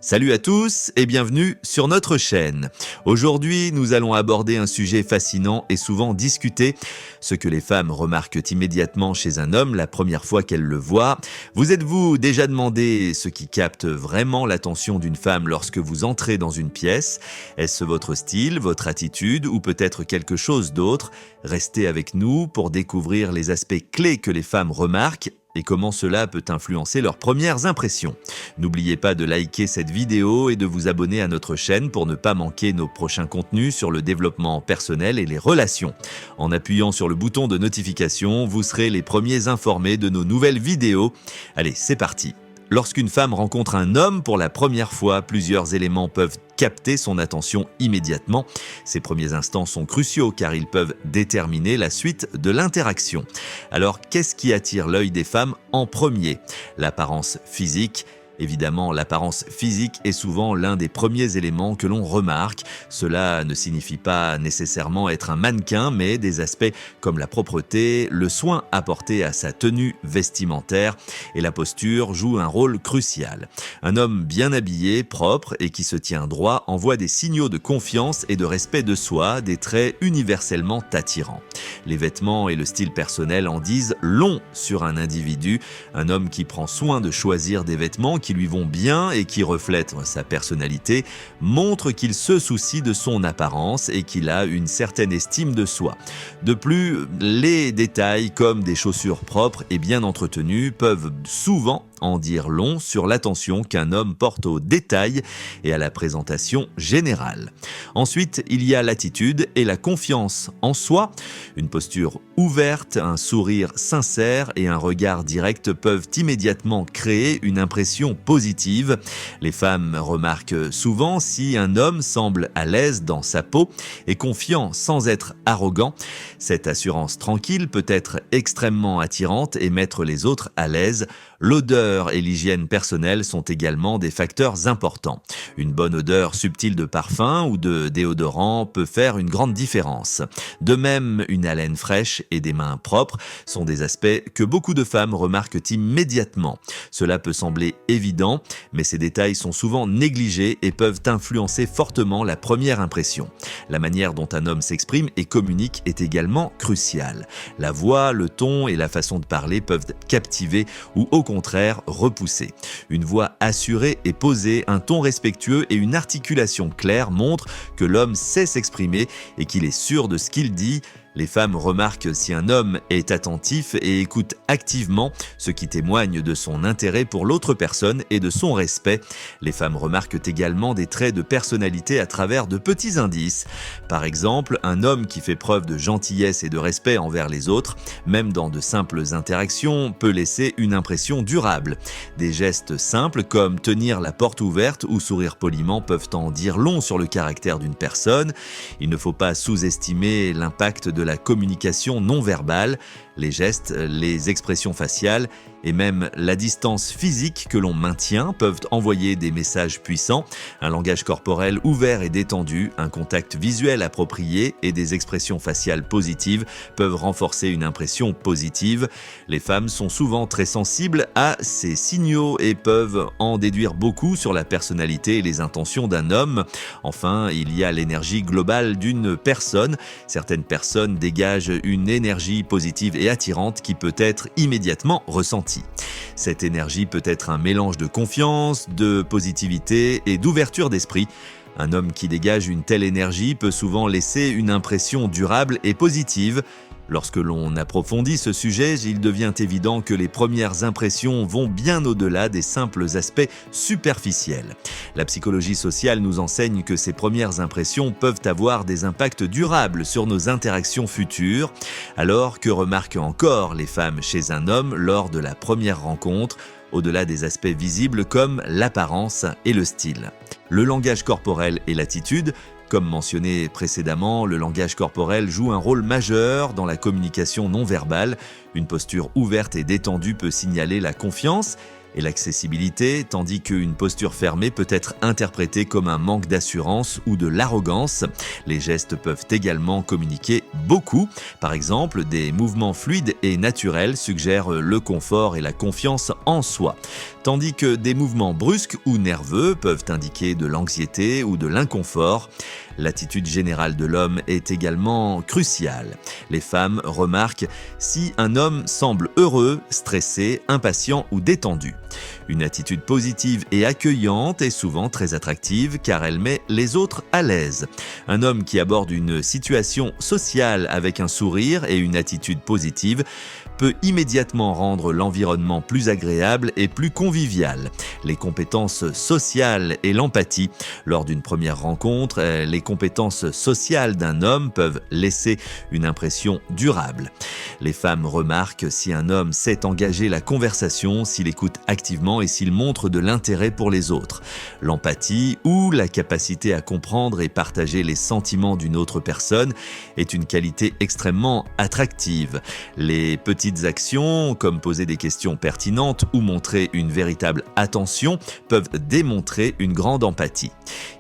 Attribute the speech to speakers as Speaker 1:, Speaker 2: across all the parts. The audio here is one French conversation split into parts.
Speaker 1: Salut à tous et bienvenue sur notre chaîne. Aujourd'hui, nous allons aborder un sujet fascinant et souvent discuté, ce que les femmes remarquent immédiatement chez un homme la première fois qu'elles le voient. Vous êtes-vous déjà demandé ce qui capte vraiment l'attention d'une femme lorsque vous entrez dans une pièce? Est-ce votre style, votre attitude ou peut-être quelque chose d'autre? Restez avec nous pour découvrir les aspects clés que les femmes remarquent et comment cela peut influencer leurs premières impressions. N'oubliez pas de liker cette vidéo et de vous abonner à notre chaîne pour ne pas manquer nos prochains contenus sur le développement personnel et les relations. En appuyant sur le bouton de notification, vous serez les premiers informés de nos nouvelles vidéos. Allez, c'est parti! Lorsqu'une femme rencontre un homme pour la première fois, plusieurs éléments peuvent capter son attention immédiatement. Ces premiers instants sont cruciaux car ils peuvent déterminer la suite de l'interaction. Alors, qu'est-ce qui attire l'œil des femmes en premier? L'apparence physique. Évidemment, l'apparence physique est souvent l'un des premiers éléments que l'on remarque. Cela ne signifie pas nécessairement être un mannequin, mais des aspects comme la propreté, le soin apporté à sa tenue vestimentaire et la posture jouent un rôle crucial. Un homme bien habillé, propre et qui se tient droit envoie des signaux de confiance et de respect de soi, des traits universellement attirants. Les vêtements et le style personnel en disent long sur un individu. Un homme qui prend soin de choisir des vêtements qui lui vont bien et qui reflètent sa personnalité montre qu'il se soucie de son apparence et qu'il a une certaine estime de soi. De plus, les détails comme des chaussures propres et bien entretenues peuvent souvent en dire long sur l'attention qu'un homme porte aux détails et à la présentation générale. Ensuite, il y a l'attitude et la confiance en soi. Une posture ouverte, un sourire sincère et un regard direct peuvent immédiatement créer une impression positive. Les femmes remarquent souvent si un homme semble à l'aise dans sa peau et confiant sans être arrogant. Cette assurance tranquille peut être extrêmement attirante et mettre les autres à l'aise. L'odeur et l'hygiène personnelle sont également des facteurs importants. Une bonne odeur subtile de parfum ou de déodorant peut faire une grande différence. De même, une haleine fraîche et des mains propres sont des aspects que beaucoup de femmes remarquent immédiatement. Cela peut sembler évident, mais ces détails sont souvent négligés et peuvent influencer fortement la première impression. La manière dont un homme s'exprime et communique est également cruciale. La voix, le ton et la façon de parler peuvent captiver ou au contraire repousser. Une voix assurée et posée, un ton respectueux et une articulation claire montrent que l'homme sait s'exprimer et qu'il est sûr de ce qu'il dit. Les femmes remarquent si un homme est attentif et écoute activement, ce qui témoigne de son intérêt pour l'autre personne et de son respect. Les femmes remarquent également des traits de personnalité à travers de petits indices. Par exemple, un homme qui fait preuve de gentillesse et de respect envers les autres, même dans de simples interactions, peut laisser une impression durable. Des gestes simples comme tenir la porte ouverte ou sourire poliment peuvent en dire long sur le caractère d'une personne. Il ne faut pas sous-estimer l'impact de la communication non verbale, les gestes, les expressions faciales et même la distance physique que l'on maintient peuvent envoyer des messages puissants. Un langage corporel ouvert et détendu, un contact visuel approprié et des expressions faciales positives peuvent renforcer une impression positive. Les femmes sont souvent très sensibles à ces signaux et peuvent en déduire beaucoup sur la personnalité et les intentions d'un homme. Enfin, il y a l'énergie globale d'une personne. Certaines personnes dégagent une énergie positive et attirante qui peut être immédiatement ressentie. Cette énergie peut être un mélange de confiance, de positivité et d'ouverture d'esprit. Un homme qui dégage une telle énergie peut souvent laisser une impression durable et positive. Lorsque l'on approfondit ce sujet, il devient évident que les premières impressions vont bien au-delà des simples aspects superficiels. La psychologie sociale nous enseigne que ces premières impressions peuvent avoir des impacts durables sur nos interactions futures. Alors, que remarquent encore les femmes chez un homme lors de la première rencontre, au-delà des aspects visibles comme l'apparence et le style? Le langage corporel et l'attitude. Comme mentionné précédemment, le langage corporel joue un rôle majeur dans la communication non verbale. Une posture ouverte et détendue peut signaler la confiance et l'accessibilité, tandis qu'une posture fermée peut être interprétée comme un manque d'assurance ou de l'arrogance. Les gestes peuvent également communiquer beaucoup. Par exemple, des mouvements fluides et naturels suggèrent le confort et la confiance en soi, tandis que des mouvements brusques ou nerveux peuvent indiquer de l'anxiété ou de l'inconfort. L'attitude générale de l'homme est également cruciale. Les femmes remarquent si un homme semble heureux, stressé, impatient ou détendu. Une attitude positive et accueillante est souvent très attractive car elle met les autres à l'aise. Un homme qui aborde une situation sociale avec un sourire et une attitude positive peut immédiatement rendre l'environnement plus agréable et plus convivial. Les compétences sociales et l'empathie. Lors d'une première rencontre, les compétences sociales d'un homme peuvent laisser une impression durable. Les femmes remarquent si un homme sait engager la conversation, s'il écoute activement et s'il montre de l'intérêt pour les autres. L'empathie ou la capacité à comprendre et partager les sentiments d'une autre personne est une qualité extrêmement attractive. Les petites actions, comme poser des questions pertinentes ou montrer une véritable attention, peuvent démontrer une grande empathie.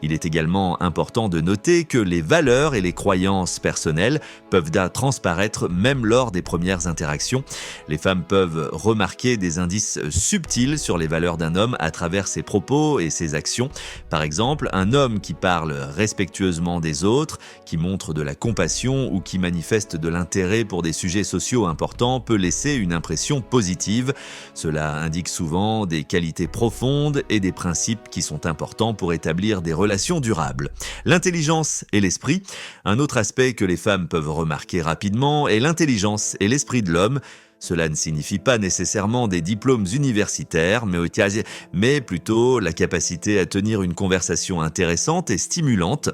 Speaker 1: Il est également important de noter que les valeurs et les croyances personnelles peuvent transparaître même lors des premières interactions. Les femmes peuvent remarquer des indices subtils sur les valeurs d'un homme à travers ses propos et ses actions. Par exemple, un homme qui parle respectueusement des autres, qui montre de la compassion ou qui manifeste de l'intérêt pour des sujets sociaux importants peut laisser une impression positive. Cela indique souvent des qualités profondes et des principes qui sont importants pour établir des relations durables. L'intelligence et l'esprit. Un autre aspect que les femmes peuvent remarquer rapidement est l'intelligence et l'esprit de l'homme. Cela ne signifie pas nécessairement des diplômes universitaires, mais plutôt la capacité à tenir une conversation intéressante et stimulante.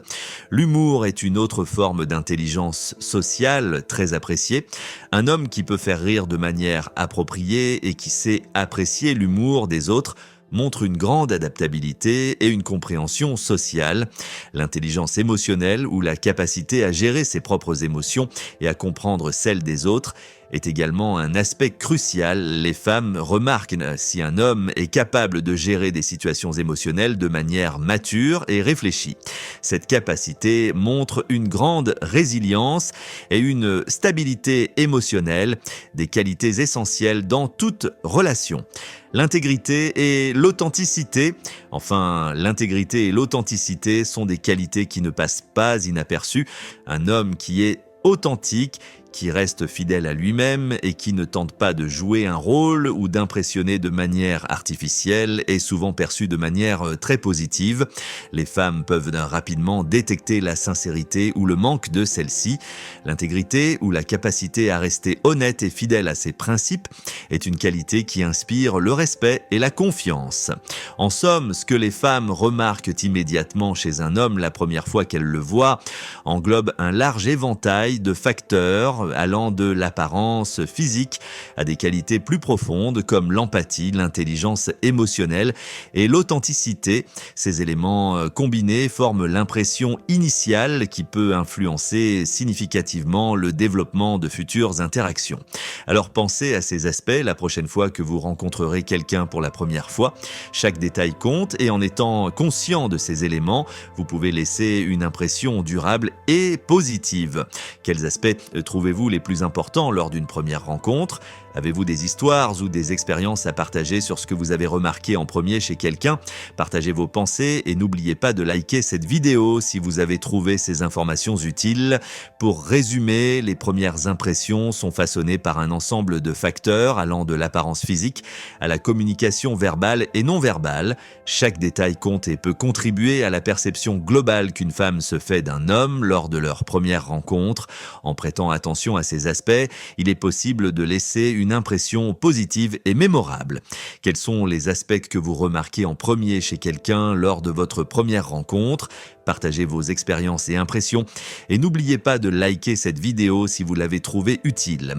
Speaker 1: L'humour est une autre forme d'intelligence sociale très appréciée. Un homme qui peut faire rire de manière appropriée et qui sait apprécier l'humour des autres montre une grande adaptabilité et une compréhension sociale. L'intelligence émotionnelle ou la capacité à gérer ses propres émotions et à comprendre celles des autres est également un aspect crucial. Les femmes remarquent si un homme est capable de gérer des situations émotionnelles de manière mature et réfléchie. Cette capacité montre une grande résilience et une stabilité émotionnelle, des qualités essentielles dans toute relation. L'intégrité et l'authenticité. L'intégrité et l'authenticité sont des qualités qui ne passent pas inaperçues. Un homme qui est authentique, qui reste fidèle à lui-même et qui ne tente pas de jouer un rôle ou d'impressionner de manière artificielle est souvent perçu de manière très positive. Les femmes peuvent rapidement détecter la sincérité ou le manque de celle-ci. L'intégrité ou la capacité à rester honnête et fidèle à ses principes est une qualité qui inspire le respect et la confiance. En somme, ce que les femmes remarquent immédiatement chez un homme la première fois qu'elles le voient englobe un large éventail de facteurs allant de l'apparence physique à des qualités plus profondes comme l'empathie, l'intelligence émotionnelle et l'authenticité. Ces éléments combinés forment l'impression initiale qui peut influencer significativement le développement de futures interactions. Alors pensez à ces aspects la prochaine fois que vous rencontrerez quelqu'un pour la première fois. Chaque détail compte et en étant conscient de ces éléments, vous pouvez laisser une impression durable et positive. Quels aspects trouvez-vous les plus importants lors d'une première rencontre? Avez-vous des histoires ou des expériences à partager sur ce que vous avez remarqué en premier chez quelqu'un? Partagez vos pensées et n'oubliez pas de liker cette vidéo si vous avez trouvé ces informations utiles. Pour résumer, les premières impressions sont façonnées par un ensemble de facteurs allant de l'apparence physique à la communication verbale et non verbale. Chaque détail compte et peut contribuer à la perception globale qu'une femme se fait d'un homme lors de leur première rencontre. En prêtant attention à ces aspects, il est possible de laisser une impression positive et mémorable. Quels sont les aspects que vous remarquez en premier chez quelqu'un lors de votre première rencontre? Partagez vos expériences et impressions et n'oubliez pas de liker cette vidéo si vous l'avez trouvée utile.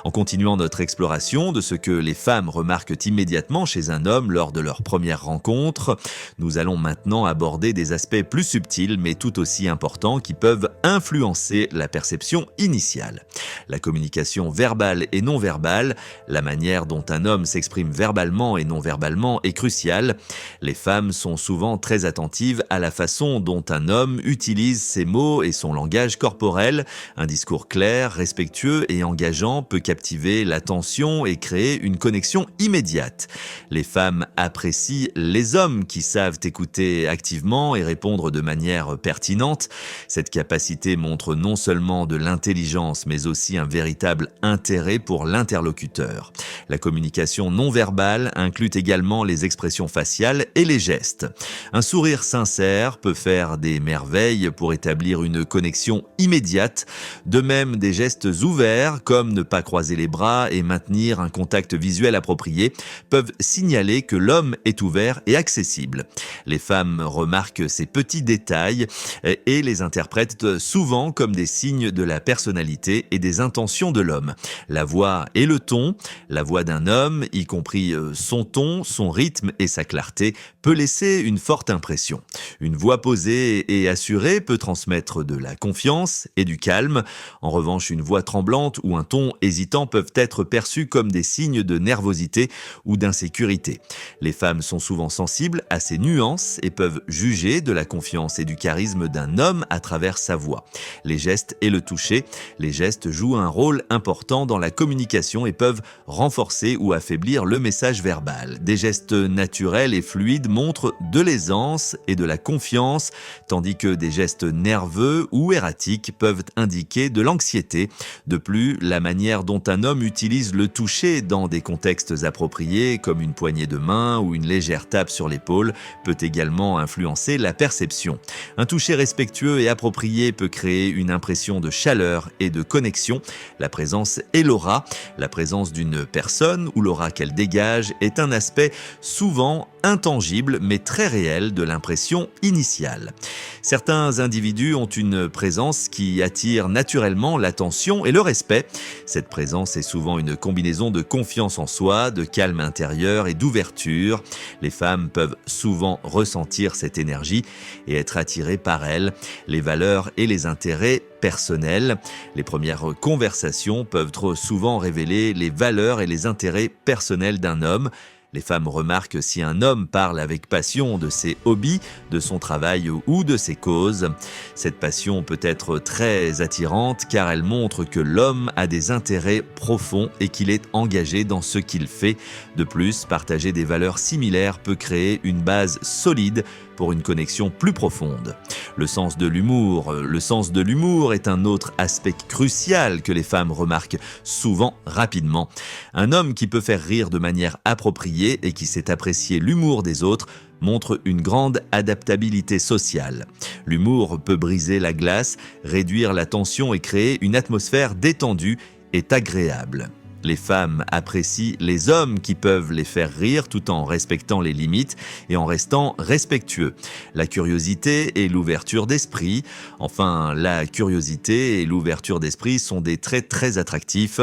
Speaker 1: En continuant notre exploration de ce que les femmes remarquent immédiatement chez un homme lors de leur première rencontre, nous allons maintenant aborder des aspects plus subtils mais tout aussi importants qui peuvent influencer la perception initiale. La communication verbale et non verbale, la manière dont un homme s'exprime verbalement et non verbalement est cruciale. Les femmes sont souvent très attentives à la façon dont un homme utilise ses mots et son langage corporel. Un discours clair, respectueux et engageant peut captiver l'attention et créer une connexion immédiate. Les femmes apprécient les hommes qui savent écouter activement et répondre de manière pertinente. Cette capacité montre non seulement de l'intelligence, mais aussi un véritable intérêt pour l'interlocuteur. La communication non verbale inclut également les expressions faciales et les gestes. Un sourire sincère peut faire des merveilles pour établir une connexion immédiate. De même, des gestes ouverts, comme ne pas croiser les bras et maintenir un contact visuel approprié, peuvent signaler que l'homme est ouvert et accessible. Les femmes remarquent ces petits détails et les interprètent souvent comme des signes de la personnalité et des intentions de l'homme. La voix et le ton, la voix d'un homme, y compris son ton, son rythme et sa clarté, peut laisser une forte impression. Une voix posée et assurée peut transmettre de la confiance et du calme. En revanche, une voix tremblante ou un ton hésitant peuvent être perçus comme des signes de nervosité ou d'insécurité. Les femmes sont souvent sensibles à ces nuances et peuvent juger de la confiance et du charisme d'un homme à travers sa voix. Les gestes et le toucher, les gestes jouent un rôle important dans la communication et peuvent renforcer ou affaiblir le message verbal. Des gestes naturels et fluides montrent de l'aisance et de la confiance, tandis que des gestes nerveux ou erratiques peuvent indiquer de l'anxiété. De plus, la manière dont un homme utilise le toucher dans des contextes appropriés, comme une poignée de main ou une légère tape sur l'épaule, peut également influencer la perception. Un toucher respectueux et approprié peut créer une impression de chaleur et de connexion. La présence et l'aura, la présence d'une personne ou l'aura qu'elle dégage est un aspect souvent intangible mais très réel de l'impression initiale. Certains individus ont une présence qui attire naturellement l'attention et le respect. Cette présence est souvent une combinaison de confiance en soi, de calme intérieur et d'ouverture. Les femmes peuvent souvent ressentir cette énergie et être attirées par elle. Les valeurs et les intérêts personnels. Les premières conversations peuvent trop souvent révéler les valeurs et les intérêts personnels d'un homme. Les femmes remarquent si un homme parle avec passion de ses hobbies, de son travail ou de ses causes. Cette passion peut être très attirante car elle montre que l'homme a des intérêts profonds et qu'il est engagé dans ce qu'il fait. De plus, partager des valeurs similaires peut créer une base solide pour une connexion plus profonde. Le sens de l'humour. Le sens de l'humour est un autre aspect crucial que les femmes remarquent souvent rapidement. Un homme qui peut faire rire de manière appropriée et qui sait apprécier l'humour des autres montre une grande adaptabilité sociale. L'humour peut briser la glace, réduire la tension et créer une atmosphère détendue et agréable. Les femmes apprécient les hommes qui peuvent les faire rire tout en respectant les limites et en restant respectueux. La curiosité et l'ouverture d'esprit. Enfin, la curiosité et l'ouverture d'esprit sont des traits très attractifs.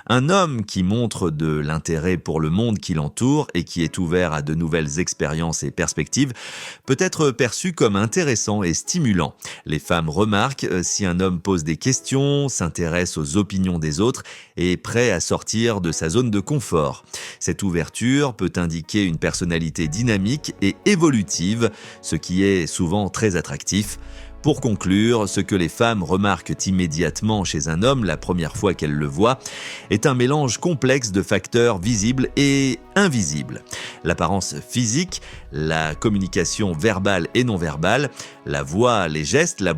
Speaker 1: Un homme qui montre de l'intérêt pour le monde qui l'entoure et qui est ouvert à de nouvelles expériences et perspectives peut être perçu comme intéressant et stimulant. Les femmes remarquent si un homme pose des questions, s'intéresse aux opinions des autres et est prêt à sortir de sa zone de confort. Cette ouverture peut indiquer une personnalité dynamique et évolutive, ce qui est souvent très attractif. Pour conclure, ce que les femmes remarquent immédiatement chez un homme la première fois qu'elles le voient est un mélange complexe de facteurs visibles et invisibles. L'apparence physique, la communication verbale et non verbale, la voix, les gestes, la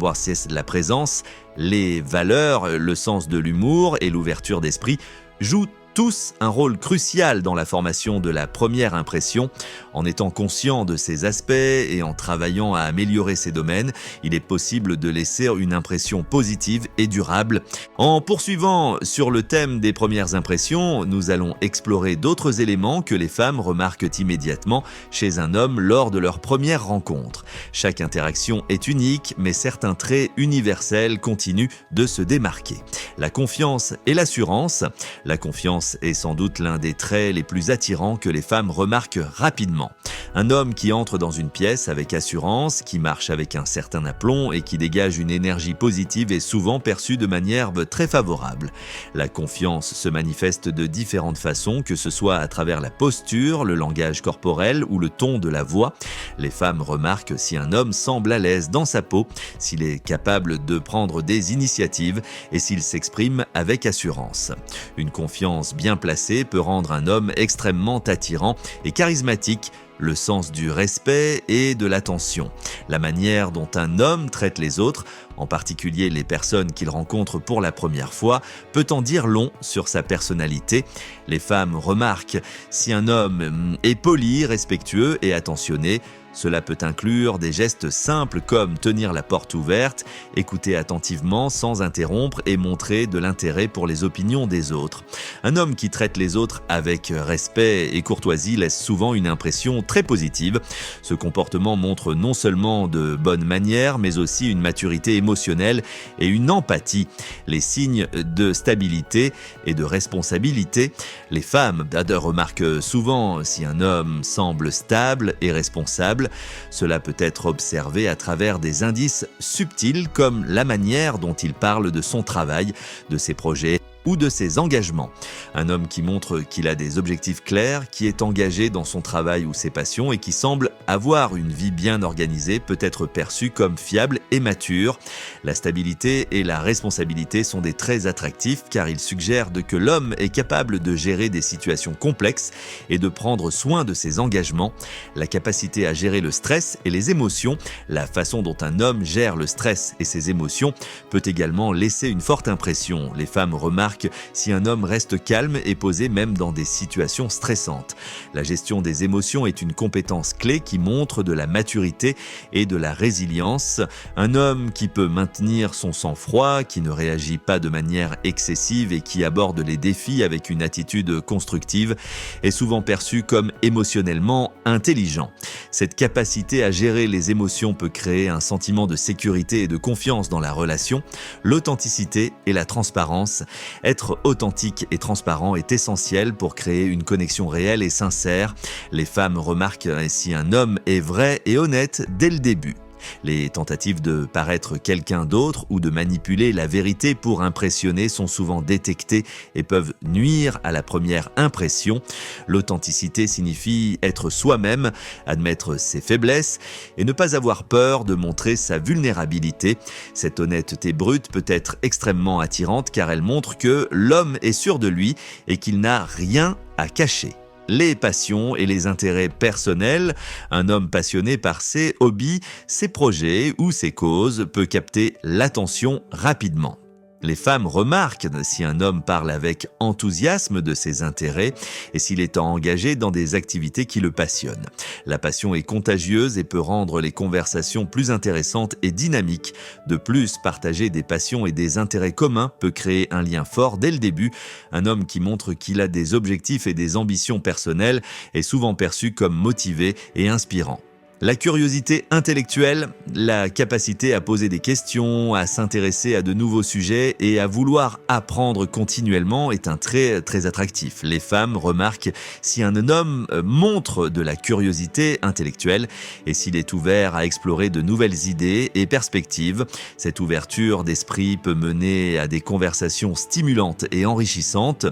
Speaker 1: présence, les valeurs, le sens de l'humour et l'ouverture d'esprit jouent tous un rôle crucial dans la formation de la première impression. En étant conscient de ces aspects et en travaillant à améliorer ces domaines, il est possible de laisser une impression positive et durable. En poursuivant sur le thème des premières impressions, nous allons explorer d'autres éléments que les femmes remarquent immédiatement chez un homme lors de leur première rencontre. Chaque interaction est unique, mais certains traits universels continuent de se démarquer. La confiance et l'assurance. La confiance confiance est sans doute l'un des traits les plus attirants que les femmes remarquent rapidement. Un homme qui entre dans une pièce avec assurance, qui marche avec un certain aplomb et qui dégage une énergie positive est souvent perçu de manière très favorable. La confiance se manifeste de différentes façons, que ce soit à travers la posture, le langage corporel ou le ton de la voix. Les femmes remarquent si un homme semble à l'aise dans sa peau, s'il est capable de prendre des initiatives et s'il s'exprime avec assurance. Une confiance bien placée peut rendre un homme extrêmement attirant et charismatique. Le sens du respect et de l'attention. La manière dont un homme traite les autres, en particulier les personnes qu'il rencontre pour la première fois, peut en dire long sur sa personnalité. Les femmes remarquent si un homme est poli, respectueux et attentionné. Cela peut inclure des gestes simples comme tenir la porte ouverte, écouter attentivement sans interrompre et montrer de l'intérêt pour les opinions des autres. Un homme qui traite les autres avec respect et courtoisie laisse souvent une impression très positive. Ce comportement montre non seulement de bonnes manières, mais aussi une maturité émotionnelle et une empathie. Les signes de stabilité et de responsabilité. Les femmes remarquent souvent si un homme semble stable et responsable. Cela peut être observé à travers des indices subtils comme la manière dont il parle de son travail, de ses projets ou de ses engagements. Un homme qui montre qu'il a des objectifs clairs, qui est engagé dans son travail ou ses passions et qui semble avoir une vie bien organisée peut être perçu comme fiable et mature. La stabilité et la responsabilité sont des traits attractifs car ils suggèrent que l'homme est capable de gérer des situations complexes et de prendre soin de ses engagements. La capacité à gérer le stress et les émotions, la façon dont un homme gère le stress et ses émotions peut également laisser une forte impression. Les femmes remarquent si un homme reste calme et posé même dans des situations stressantes. La gestion des émotions est une compétence clé qui montre de la maturité et de la résilience. Un homme qui peut maintenir son sang-froid, qui ne réagit pas de manière excessive et qui aborde les défis avec une attitude constructive est souvent perçu comme émotionnellement intelligent. Cette capacité à gérer les émotions peut créer un sentiment de sécurité et de confiance dans la relation. L'authenticité et la transparence. Être authentique et transparent est essentiel pour créer une connexion réelle et sincère. Les femmes remarquent si un homme est vrai et honnête dès le début. Les tentatives de paraître quelqu'un d'autre ou de manipuler la vérité pour impressionner sont souvent détectées et peuvent nuire à la première impression. L'authenticité signifie être soi-même, admettre ses faiblesses et ne pas avoir peur de montrer sa vulnérabilité. Cette honnêteté brute peut être extrêmement attirante car elle montre que l'homme est sûr de lui et qu'il n'a rien à cacher. Les passions et les intérêts personnels. Un homme passionné par ses hobbies, ses projets ou ses causes peut capter l'attention rapidement. Les femmes remarquent si un homme parle avec enthousiasme de ses intérêts et s'il est engagé dans des activités qui le passionnent. La passion est contagieuse et peut rendre les conversations plus intéressantes et dynamiques. De plus, partager des passions et des intérêts communs peut créer un lien fort dès le début. Un homme qui montre qu'il a des objectifs et des ambitions personnelles est souvent perçu comme motivé et inspirant. La curiosité intellectuelle, la capacité à poser des questions, à s'intéresser à de nouveaux sujets et à vouloir apprendre continuellement est un trait très attractif. Les femmes remarquent si un homme montre de la curiosité intellectuelle et s'il est ouvert à explorer de nouvelles idées et perspectives. Cette ouverture d'esprit peut mener à des conversations stimulantes et enrichissantes.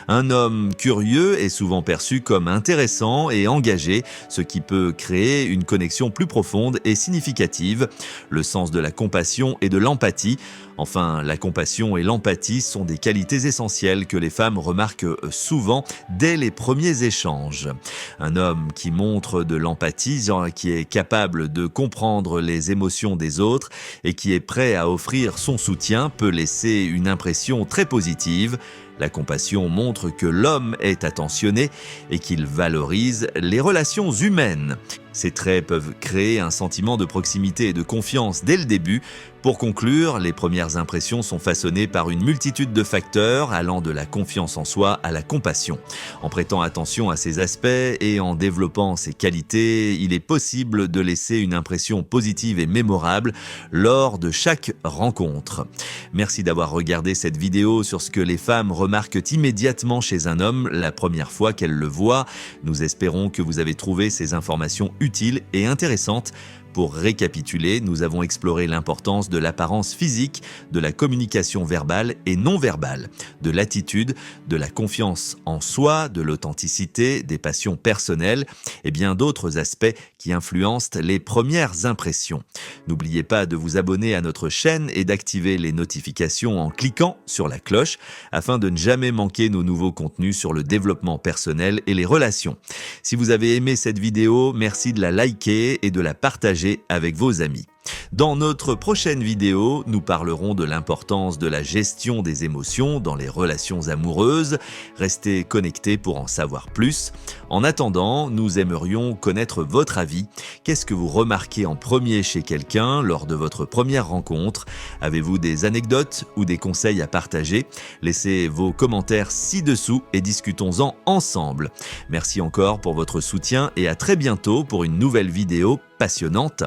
Speaker 1: Un homme curieux est souvent perçu comme intéressant et engagé, ce qui peut créer une connexion plus profonde et significative. Le sens de la compassion et de l'empathie. Enfin, la compassion et l'empathie sont des qualités essentielles que les femmes remarquent souvent dès les premiers échanges. Un homme qui montre de l'empathie, qui est capable de comprendre les émotions des autres et qui est prêt à offrir son soutien peut laisser une impression très positive. La compassion montre que l'homme est attentionné et qu'il valorise les relations humaines. Ces traits peuvent créer un sentiment de proximité et de confiance dès le début. Pour conclure, les premières impressions sont façonnées par une multitude de facteurs allant de la confiance en soi à la compassion. En prêtant attention à ces aspects et en développant ces qualités, il est possible de laisser une impression positive et mémorable lors de chaque rencontre. Merci d'avoir regardé cette vidéo sur ce que les femmes remarquent immédiatement chez un homme la première fois qu'elles le voient. Nous espérons que vous avez trouvé ces informations utiles et intéressantes. Pour récapituler, nous avons exploré l'importance de l'apparence physique, de la communication verbale et non verbale, de l'attitude, de la confiance en soi, de l'authenticité, des passions personnelles et bien d'autres aspects qui influencent les premières impressions. N'oubliez pas de vous abonner à notre chaîne et d'activer les notifications en cliquant sur la cloche afin de ne jamais manquer nos nouveaux contenus sur le développement personnel et les relations. Si vous avez aimé cette vidéo, merci de la liker et de la partager avec vos amis. Dans notre prochaine vidéo, nous parlerons de l'importance de la gestion des émotions dans les relations amoureuses. Restez connectés pour en savoir plus. En attendant, nous aimerions connaître votre avis. Qu'est-ce que vous remarquez en premier chez quelqu'un lors de votre première rencontre? Avez-vous des anecdotes ou des conseils à partager? Laissez vos commentaires ci-dessous et discutons-en ensemble. Merci encore pour votre soutien et à très bientôt pour une nouvelle vidéo passionnante.